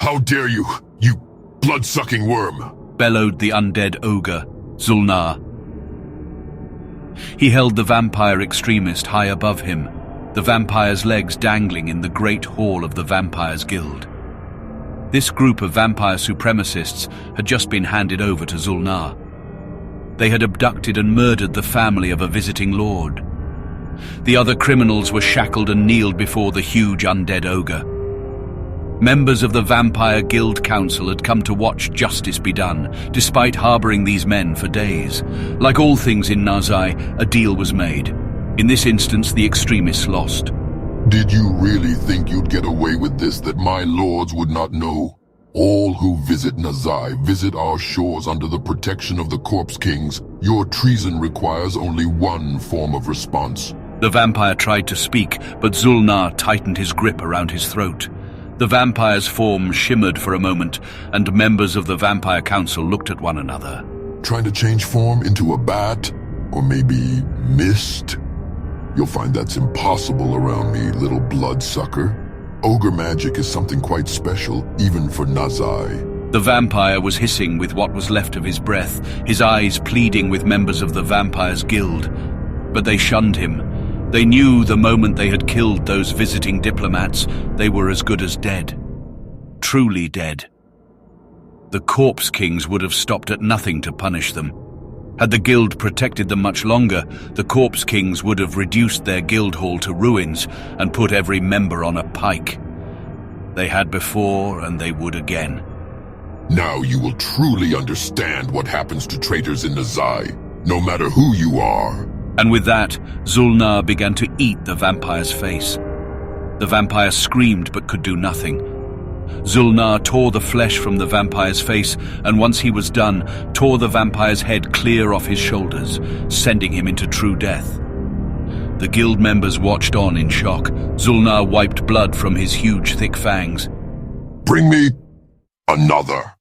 How dare you, you blood-sucking worm! Bellowed the undead ogre, Zulnar. He held the vampire extremist high above him, the vampire's legs dangling in the great hall of the Vampires Guild. This group of vampire supremacists had just been handed over to Zulnar. They had abducted and murdered the family of a visiting lord. The other criminals were shackled and kneeled before the huge undead ogre. Members of the Vampire Guild Council had come to watch justice be done, despite harboring these men for days. Like all things in Nazai, a deal was made. In this instance, the extremists lost. Did you really think you'd get away with this, that my lords would not know? All who visit Nazai visit our shores under the protection of the Corpse Kings. Your treason requires only one form of response. The vampire tried to speak, but Zulnar tightened his grip around his throat. The vampire's form shimmered for a moment, and members of the Vampire Council looked at one another. Trying to change form into a bat? Or maybe mist? You'll find that's impossible around me, little bloodsucker. Ogre magic is something quite special, even for Nazai. The vampire was hissing with what was left of his breath, his eyes pleading with members of the Vampires Guild. But they shunned him. They knew the moment they had killed those visiting diplomats, they were as good as dead. Truly dead. The Corpse Kings would have stopped at nothing to punish them. Had the guild protected them much longer, the Corpse Kings would have reduced their guild hall to ruins and put every member on a pike. They had before, and they would again. Now you will truly understand what happens to traitors in Nazai, no matter who you are. And with that, Zulnar began to eat the vampire's face. The vampire screamed but could do nothing. Zulnar tore the flesh from the vampire's face, and once he was done, tore the vampire's head clear off his shoulders, sending him into true death. The guild members watched on in shock. Zulnar wiped blood from his huge, thick fangs. Bring me another.